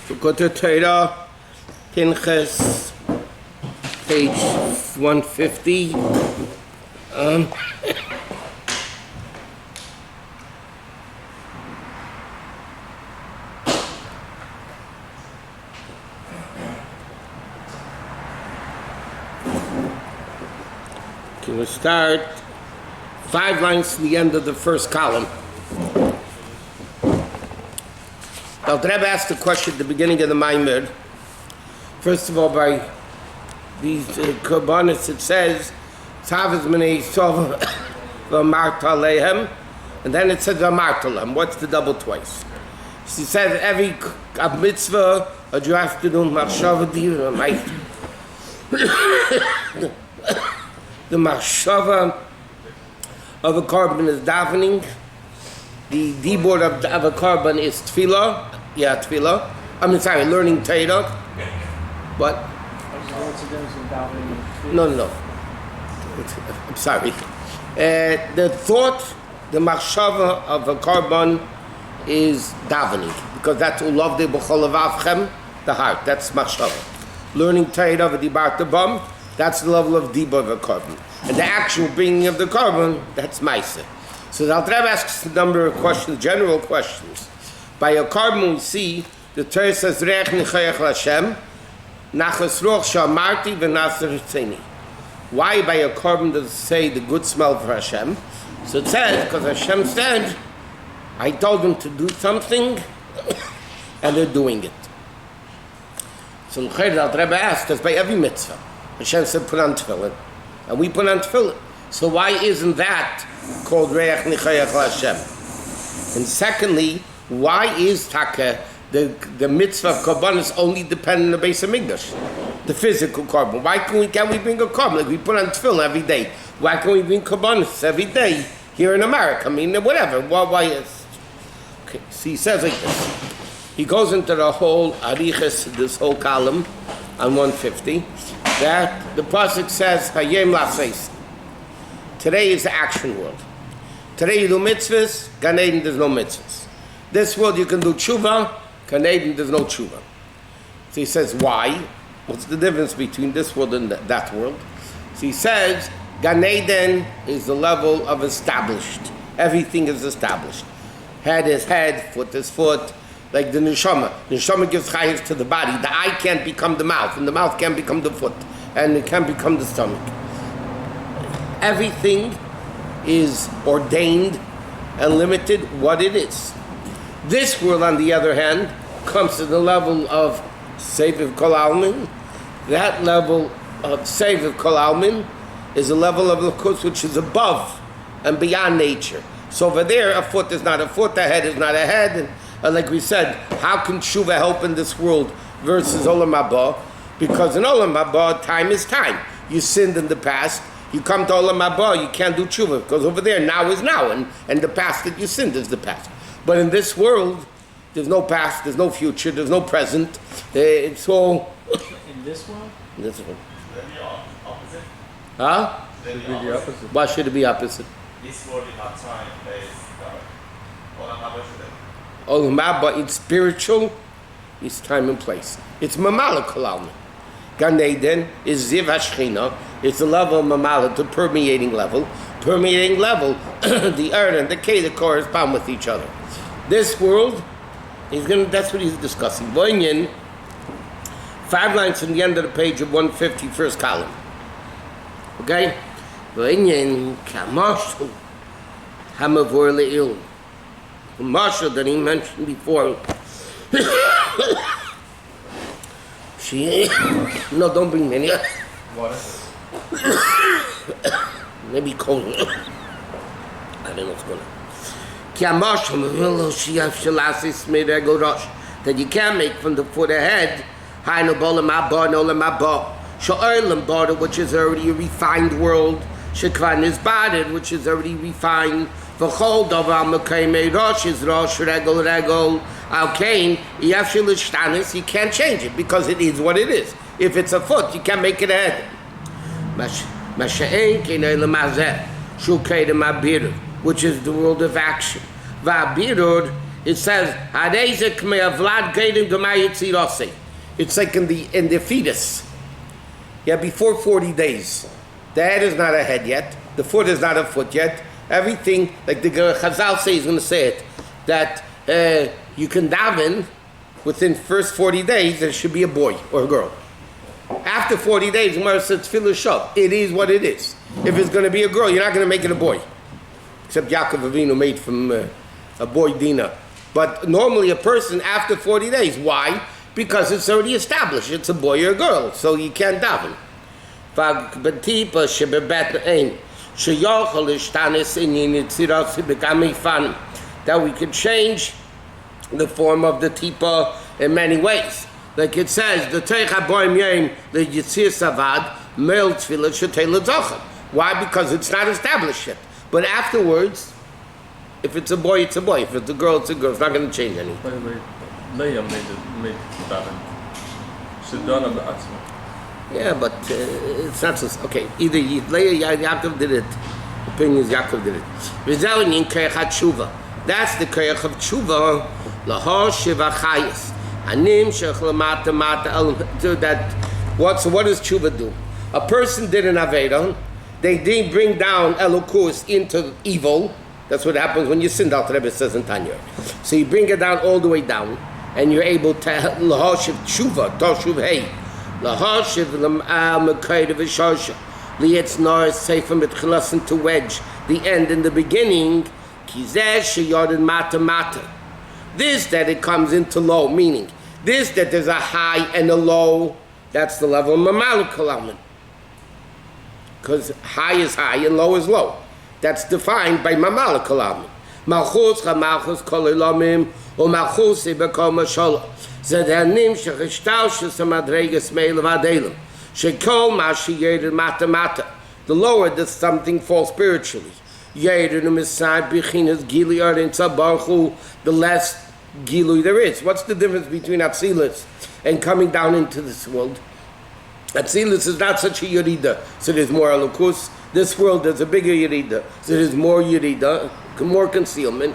Likkutei Torah, Pinchas, page 150. We'll start 5 lines to the end of the first column. Now, the Rabbi asked a question at the beginning of the Maamarim. First of all, by these korbanos, it says, "Tzavos minei Yosef v'amarta alehem," and then it says "v'amarta lehem." What's the double twice? She says every mitzvah you have to do machshava di. The machshava of a korban is davening. The dibur of a korban is tefillah. Yeah, tefillah. Learning Torah. What? What's the difference in davening and tefillah? No. I'm sorry. The thought, the machshava of a korban is davening, because that's ulavde b'chol levavchem, the heart. That's machshava. Learning Torah v'dibarta bam. That's the level of dibur of a korban. And the actual bringing of the korban, that's ma'aseh. So the Alter Rebbe asks a number of questions, general questions. By a korban we see, the Torah says, Reach nichayach l'Hashem, nachas ruach sha'amarti v'nasar tzeni. Why by a korban does it say the good smell for Hashem? So it says, because Hashem said, I told them to do something, and they're doing it. So the Alter Rebbe asks, because by every mitzvah, Hashem said, put on tefillin, and we put on tefillin. So why isn't that called Reach Nichayach Hashem? And secondly, why is Taka, the mitzvah of korban is only dependent on the Beis Hamikdash, the physical korban? Why can't we bring a korban? Like we put on tefillin every day. Why can't we bring korbanos every day here in America? Whatever. Why is? Okay, so he says like this. He goes into the whole arichas, this whole column on 150. That the pasuk says, Hayem laseis. Today is the action world. Today you do mitzvahs, Gan Eden there's no mitzvahs. This world you can do tshuva, Gan Eden there's no tshuva. So he says, why? What's the difference between this world and that world? So he says, Gan Eden is the level of established. Everything is established. Head is head, foot is foot. Like the neshama. The neshama gives chayes to the body. The eye can't become the mouth, and the mouth can't become the foot, and it can't become the stomach. Everything is ordained and limited what it is. This world, on the other hand, comes to the level of Seviv Kol Almin. That level of Seviv Kol Almin is a level of Likkutei which is above and beyond nature. So over there, a foot is not a foot, a head is not a head, and like we said, how can tshuva help in this world versus olam haba? Because in olam haba, time is time. You sinned in the past, you come to olam haba, you can't do tshuva, because over there, now is now, and the past that you sinned is the past. But in this world, there's no past, there's no future, there's no present. It's all... In this world? In this world. Should it be opposite? Huh? Should it be the opposite? Why should it be opposite? This world is not time, place, olam haba should it? Olam haba, it's spiritual, it's time and place. It's mamala kolalma. Gan Eden is ziv hashchina. It's the level of mamala, the permeating level. Permeating level, the earth and the K correspond with each other. This world, that's what he's discussing. Voinyan, 5 lines from the end of the page of 150, first column. Okay? Voinyan kamashul hamavor le'il. Marshall that he mentioned before. No, don't bring many. What is it? Maybe cold. I don't know what's going on. That you can't make from the foot ahead, which is already a refined world, which is already refined. V'chol davar mekayimei rosh is rosh, regel regel. Alkein yafshil ishtanis. You can't change it because it is what it is. If it's a foot, you can't make it a head. Masha'ein kinei lemazeh shukei demabir, which is the world of action. Va'abirur It says, it's like in the fetus. Yeah, before 40 days. The head is not a head yet. The foot is not a foot yet. Everything, like the Chazal says, he's going to say it, that you can daven within first 40 days, there should be a boy or a girl. After 40 days, the Gemara says, Tfilah Shav. It is what it is. If it's going to be a girl, you're not going to make it a boy. Except Yaakov Avinu made from a boy Dinah. But normally a person after 40 days. Why? Because it's already established. It's a boy or a girl. So you can't daven. That we can change the form of the tipa in many ways. Like it says, the Teich HaBoim Yom L'Yitzir Savad Mel Tfilah Shetei L'Zochar. Why? Because it's not established yet. But afterwards, if it's a boy, it's a boy. If it's a girl, it's a girl. It's not going to change anything. Leah made daven. Shedona ba'atzma. Yeah, but it's not so... Okay, either Leah, Yaakov did it. The opinion is Yaakov did it. V'zeh Keich HaTshuva. That's the Keich of Tshuva. Lahor Shiva Chayis. Anim Shech Lamata Mata. So what does Tshuva do? A person did an Aveda. They didn't bring down Elokus into evil. That's what happens when you sin, Dr. Rebbe says in Tanya. So you bring it down all the way down, and you're able to lahashiv tshuva, toshuv hey, lahashiv l'mekayde v'shosha, lietznor sefer mitchilasin to wedge the end in the beginning, kizeh sheyodin mata mata. This that it comes into low, meaning this that there's a high and a low. That's the level of mamalik kalaman. Because high is high and low is low. That's defined by Mamala Kalam. Malchus Chamalchus Kolilamim or Malchus Ibekol Mashallah. Zedanim Shechishtaushes Madregas Meil Vadelim. Shekol Mashi Yedin Mata Mata. The lower that something falls spiritually. Yedin Misai Bichinas Gili Ardin Sabarchu, the less Gilui there is. What's the difference between Atzilus and coming down into this world? Atzilus is not such a Yerida, so there's more Elokus. This world there's a bigger Yerida, so there's more Yerida, more concealment.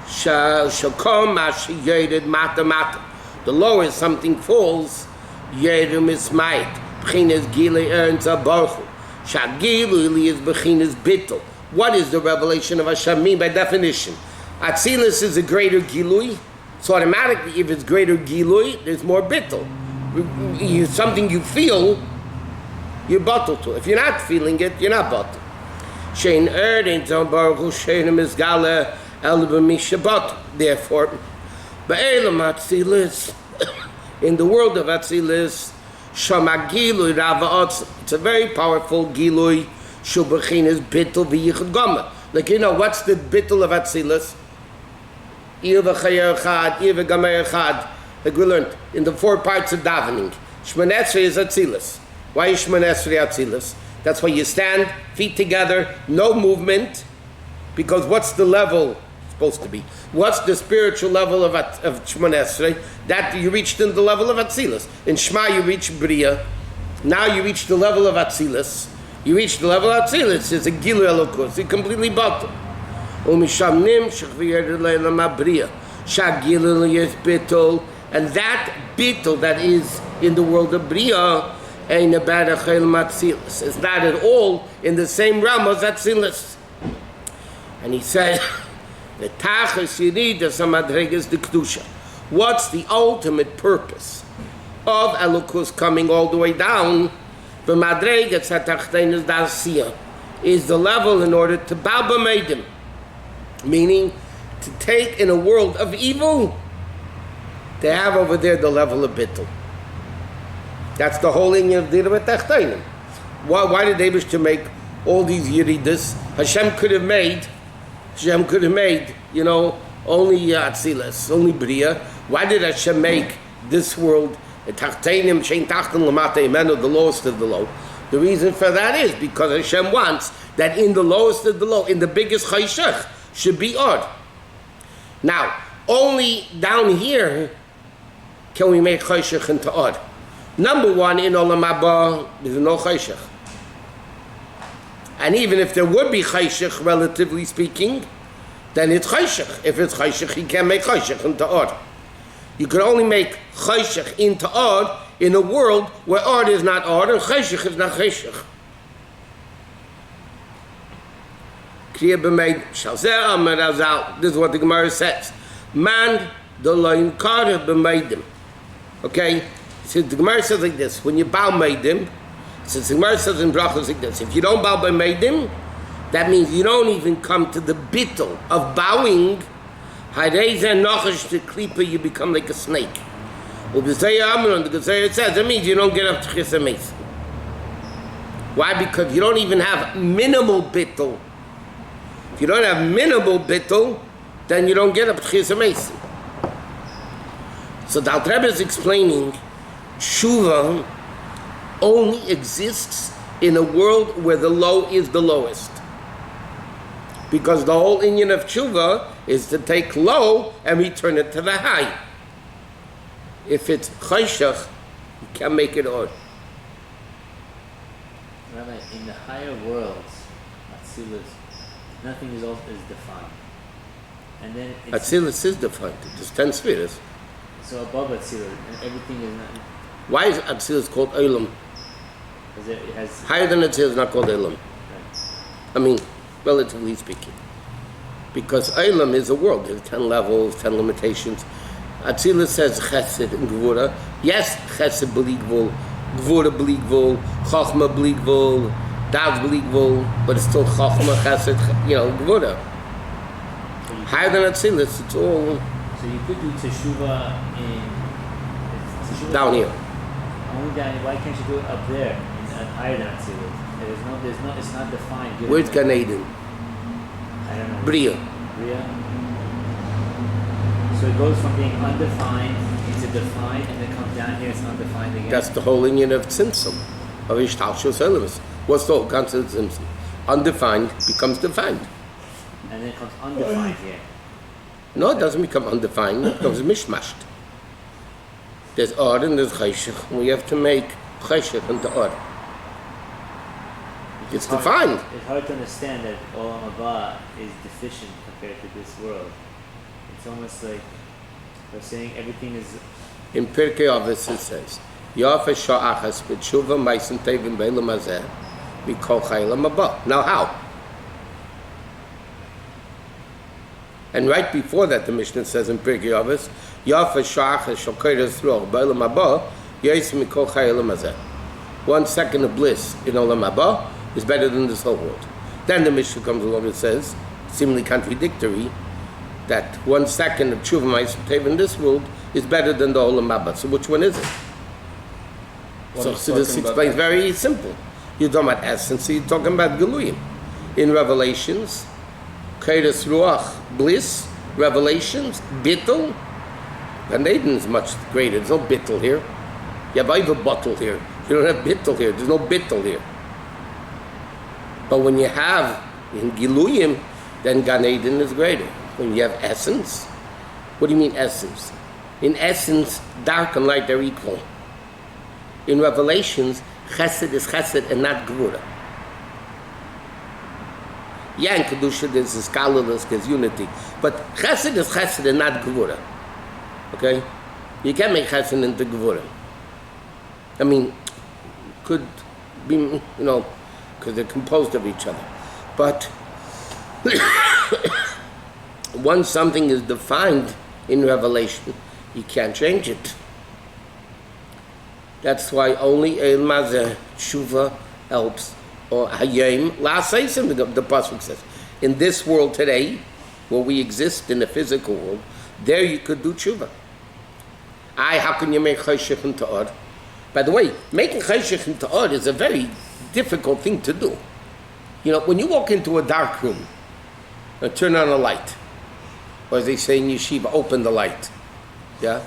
Shakom Mashi Yerid Mata Mata. The lower something falls, Yerim is might. B'chinas Gili earns a Baruch. Shagilu Ili is B'chinas Bittel. What is the revelation of Hashem mean by definition? Atzilus is a greater Gilui, so automatically if it's greater Gilui, there's more Bittel. Something you feel, you're bottled to. If you're not feeling it, you're not bottled. Shein Erdin Zon Baruch Hu Shein Mizgala El B'Mishabat. Therefore, Ba'elam Atzilus, in the world of Atzilus, Shama Gilui Rava Otz. It's a very powerful Gilui. Shubachin is Bittul V'Yichud Goma. Like what's the Bittul of Atzilus? Ir V'Chayer Echad, Ir V'Gamer Echad. Like we learned in the 4 parts of davening. Shemon Esrei is Atzilus. Why is Shemon Esrei Atzilus? That's why you stand, feet together, no movement. Because what's the level supposed to be? What's the spiritual level of Shemon Esrei? That you reached in the level of Atzilus. In Shema you reach Bria. Now you reach the level of Atzilus. You reach the level of Atzilus. It's a Gilu Elokus. It's completely bottom. Umisham shechviyed le'lam Bria. Shagilu yes bittul. And that bittul that is in the world of Bria ain't about a chel matzilus. It's not at all in the same realm as Atzilus. And he said, the tachas yiridas hamadregas de kedusha. What's the ultimate purpose of Elokus coming all the way down? The madregas hatachtenis da'asiyah is the level in order to baba meidim, meaning to take in a world of evil. They have over there the level of bittul. That's the whole thing of Dira B'Tachtenim. Why did they wish to make all these Yeridas? Hashem could have made, only Atzilus, only Bria. Why did Hashem make this world, Tachtenim, Shein Tachten Lamata Imenu, the lowest of the low? The reason for that is because Hashem wants that in the lowest of the low, in the biggest Chayshach, should be Od. Now, only down here can we make Chayshach into Od. Number one, in Olam Haba, there's no Chayshach. And even if there would be Chayshach, relatively speaking, then it's chayshich. If it's chayshich, you can't make chayshich into or. You can only make chayshich into or in a world where or is not or and chayshich is not chayshich. Kriya b'meid shalzeh amar azal. This is what the Gemara says. Man the loin kara b'meidim. Okay? So the Gemara says like this. When you bow meidim, since the Gemara says in brachos like this, if you don't bow by meidim, that means you don't even come to the bittul of bowing. You become like a snake. The Gezerah says that means you don't get up to Chis Meis. Why? Because you don't even have minimal bittul. If you don't have minimal bittul, then you don't get up to Chis Meis. So the Alter Rebbe is explaining Tshuva only exists in a world where the low is the lowest. Because the whole inyan of tshuva is to take low and return it to the high. If it's chayshach, you can't make it on. Rabbi, in the higher worlds, Atzilus, nothing is defined. And then Atzilus is defined. There's 10 spheres. So above Atzilus, everything is not. Why is Atzilus called Olam? Because it has. Higher than Atzilus is not called Olam. Right. I mean, relatively speaking. Because Olam is a world. There's 10 levels, 10 limitations. Atzilus says Chesed and Gvura. Yes, Chesed b'li gvul, Gvura b'li gvul, Chochma b'li gvul, Dav b'li gvul, but it's still Chochma, Chesed, Gvura. So Higher than Atzilus, it's all So you could do teshuva down here. Only down. Why can't you do it up there, higher than Atzilus? It's not defined. Where's Gan Eden? I don't know. Bria. Bria. So it goes from being undefined into defined, and then comes down here. It's undefined again. That's the whole union of Tzimtzum, of Ishtalshus Elemus. What's the whole concept of Tzimtzum? Undefined becomes defined. And then it comes undefined here. No, it doesn't become undefined. It becomes mishmashed. There's Or and there's Chayshich. We have to make Chayshich into Or. It's defined. It's hard to understand that Olam Haba is deficient compared to this world. It's almost like they're saying everything is. In Pirkei Avos it says, Yosef sha'achas b'tshuva ma'asim tevim be'elam hazeh mikol chaylam haba. Now how? And right before that, the Mishnah says in Pirkei Avos, Yosef sha'achas sh'koyres ruach be'elam haba yosef mikol chaylam hazeh. 1 second of bliss in Olam Haba is better than this whole world. Then the Mishnah comes along and says, seemingly contradictory, that 1 second of tshuva ma'asim tevim in this world is better than the Olam Haba. So which one is it? So this explains very simple. You're talking about essence, so you're talking about Geluyim. In Revelations, Kairas Ruach, bliss, Revelations, Bittul, Gan Eden is much greater. There's no Bittul here. You have either bottle here. You don't have Bittul here. There's no Bittul here. But when you have in Giluyim, then Gan Eden is greater. When you have essence, what do you mean essence? In essence, dark and light are equal. In Revelations, Chesed is Chesed and not Gvura. Yeah, in Kedusha there's scholarless, there's unity. But Chesed is Chesed and not Gvura. Okay? You can't make Chesed into Gvura. I mean, could be, because they're composed of each other. But once something is defined in Revelation, you can't change it. That's why only El Mazeh Tshuva helps. Or Hayim La'aseisim, the Pasuk says. In this world today, where we exist in the physical world, there you could do Tshuva. How can you make Chayshich into Or? By the way, making Chayshich into Or is a very difficult thing to do. When you walk into a dark room and turn on a light, or as they say in yeshiva, open the light. Yeah?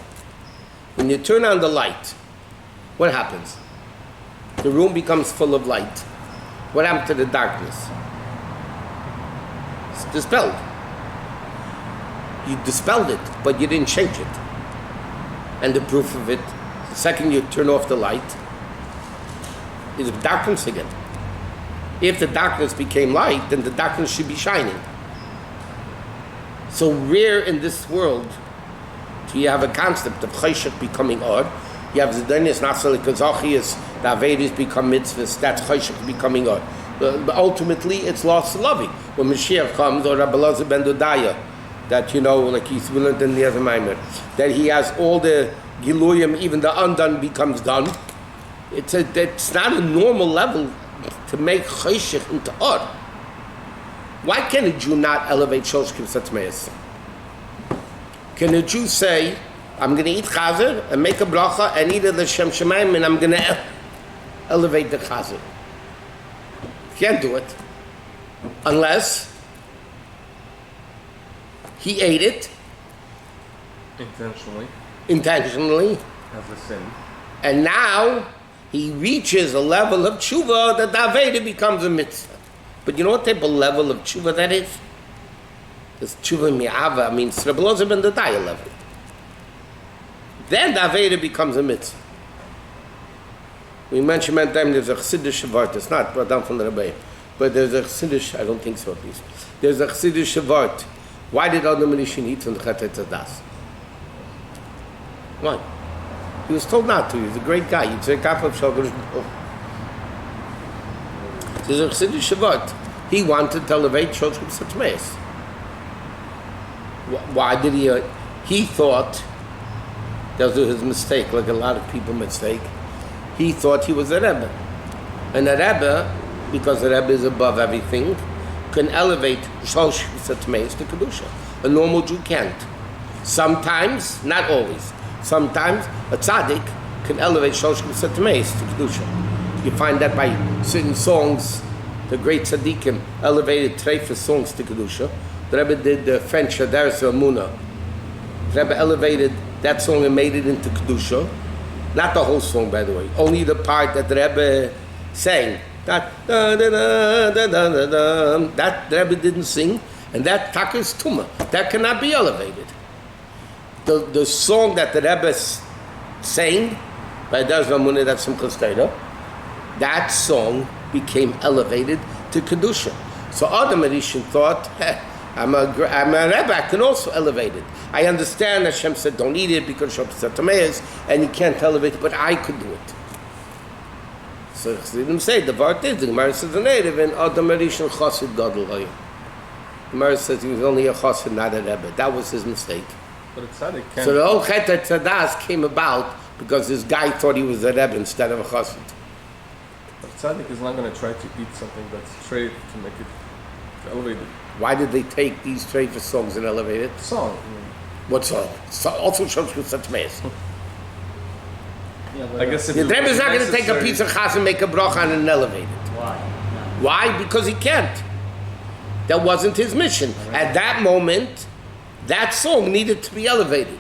When you turn on the light, what happens? The room becomes full of light. What happened to the darkness? It's dispelled. You dispelled it, but you didn't change it. And the proof of it, the second you turn off the light, is darkness again. If the darkness became light, then the darkness should be shining. So rare in this world, do you have a concept of Choshech becoming Or. You have Zidonius, Nasali Kazachias, the Avedas become mitzvahs, that's Choshech becoming Or. But ultimately, it's lost loving. When Mashiach comes, or Rabbi Elazar ben Dodaya, that, like he's willing in the other Maimer, that he has all the Giluyim, even the undone becomes done. It's not a normal level to make Choshech into Or. Why can a Jew not elevate Shlosh Kibsat Meis? Can a Jew say, I'm going to eat chazer and make a bracha and eat it l'shem shemayim and I'm going to elevate the chazer? Can't do it. Unless he ate it intentionally as a sin. And now he reaches a level of tshuva that the Aveda becomes a mitzvah. But you know what type of level of tshuva that is? It's tshuva mi'ava, means Rabbi Elazar ben Dodaya level. Then the Aveda becomes a mitzvah. We mentioned many times there's a Chassidish Shavart, it's not brought down from the Rabbi, but there's a Chassidish, I don't think so at least, there's a Chassidish Shavart. Why did Adam Rishon eat from the Chet Tzadas? Why? He was told not to, he's a great guy, he's a Kaf of Shalgarish. There's a Chassidish Shavart. He wanted to elevate Shlosh Kibsat Meis. Why did he? He thought, that was his mistake, like a lot of people mistake, he thought he was a Rebbe. And a Rebbe, because the Rebbe is above everything, can elevate Shlosh Kibsat Meis to Kedusha. A normal Jew can't. Sometimes, not always, sometimes a tzaddik can elevate Shlosh Kibsat Meis to Kedusha. You find that by certain songs, the great tzaddikim elevated treifah songs to Kedusha. The Rebbe did the French Shadaris Amuna. The Rebbe elevated that song and made it into Kedusha. Not the whole song, by the way. Only the part that the Rebbe sang. That da, da, da, da, da, da, da, that the Rebbe didn't sing. And that taka is Tumah. That cannot be elevated. The song that the Rebbe sang, by Shadaris Amuna, that's Simchas Torah, that song became elevated to Kedusha. So Adam Rishon thought, I'm a Rebbe, I can also elevate it. I understand Hashem said don't eat it because Shabbat Tameis, and you can't elevate it, but I could do it. So he didn't say, the Vart is, the Gemara says a native, and Adam Rishon Chassid Gadol. The Gemara says he was only a Chassid, not a Rebbe. That was his mistake. But it's tzaddik can't. So the whole Chet Tzadas came about because this guy thought he was a Rebbe instead of a Chassid. But tzaddik is not going to try to eat something that's trade to make it elevated. Why did they take these treifah songs and elevate it? Song. What song? Also Shlosh Kibsat Meis. Yeah, I guess if The it Rebbe is was not going to take a necessary- piece of chas and make a bracha on and elevate it. Why? No. Why? Because he can't. That wasn't his mission. At that moment, that song needed to be elevated.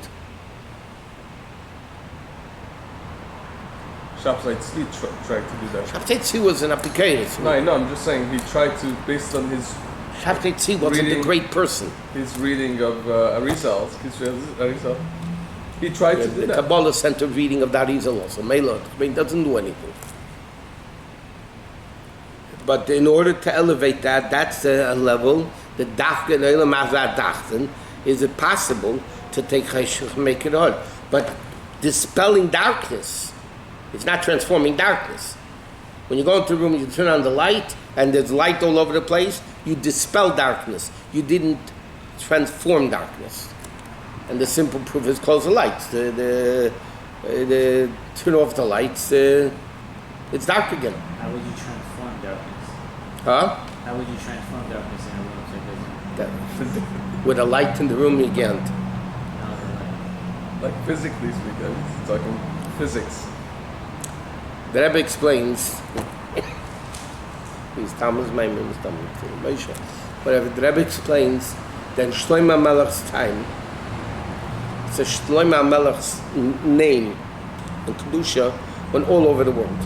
Shabtai Tzvi tried to do that. Shabtai Tzvi was an applicator. No, I know, I'm just saying he tried to, based on his Shabtai Tzvi wasn't a Reading- great person. reading of Arizal, he tried to do The that. Kabbalah sent a reading of that Arizal also. Melot. I mean, it doesn't do anything. But in order to elevate that, that's a level, the Dafka and Eilam Azar Dachten, is it possible to take Cheshach and make it hard? But dispelling darkness, it's not transforming darkness. When you go into a room, you turn on the light, and there's light all over the place, you dispel darkness. You didn't transform darkness. And the simple proof is close the lights. The turn off the lights, it's dark again. How would you transform darkness? Huh? How would you transform darkness in a room like this? With a light in the room, you can't. No, the light. Like physically speaking, it's talking physics. The Rebbe explains, he's Thomas Maimon, Moshe. Whatever, the Rebbe explains that in Shlomo Melech's time, it's a Shlomo Melech's name and Kedusha went all over the world.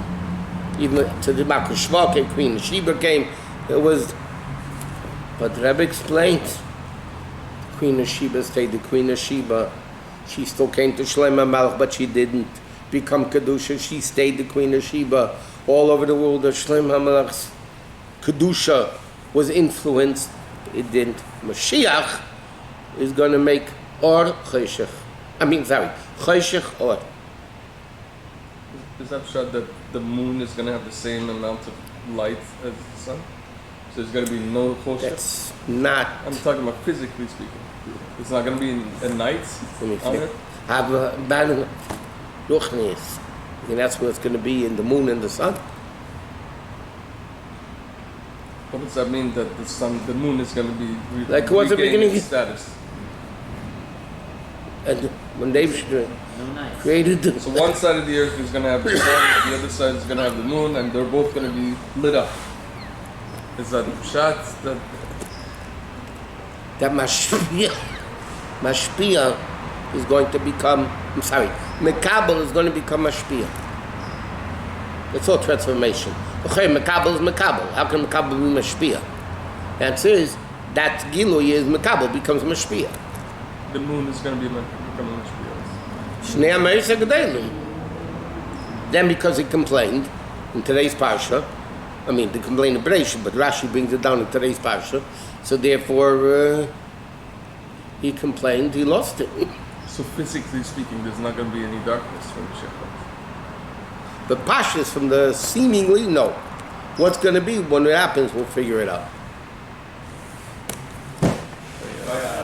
Even to the Malchus Shva came, Queen Sheba came, it was, but the Rebbe explained, Queen of Sheba stayed the Queen of Sheba. She still came to Shlomo Melech, but she didn't become Kedusha. She stayed the Queen of Sheba. All over the world, the Shlomo Melech's Kedusha was influenced. It didn't. Mashiach is going to make or choshech. Choshech or. Is that shot that the moon is going to have the same amount of light as the sun? So there's going to be no choshech? That's not. I'm talking about physically speaking. It's not going to be a night Let me on see. it? And that's what it's going to be in the moon and the sun. What does that mean that the moon is going to be Like what's the regaining beginning? its status? And when they No night. created the So one side of the earth is going to have the sun, the other side is going to have the moon, and they're both going to be lit up. Is that shot? that mashpia is going to become, Mekabel is going to become mashpia. It's all transformation. Okay, Mekabel is Mekabel. How can Mekabel be mashpia? The answer is that Gilui is Mekabel becomes mashpia. The moon is going to be becoming much Shneur Meisa Gedalim. Then because he complained in today's Parsha, they complained in Bereshit, but Rashi brings it down in today's Parsha, so therefore he complained, he lost it. So physically speaking, there's not going to be any darkness when the Mashiach comes. The Pashas from the seemingly, no. What's going to be, when it happens, we'll figure it out.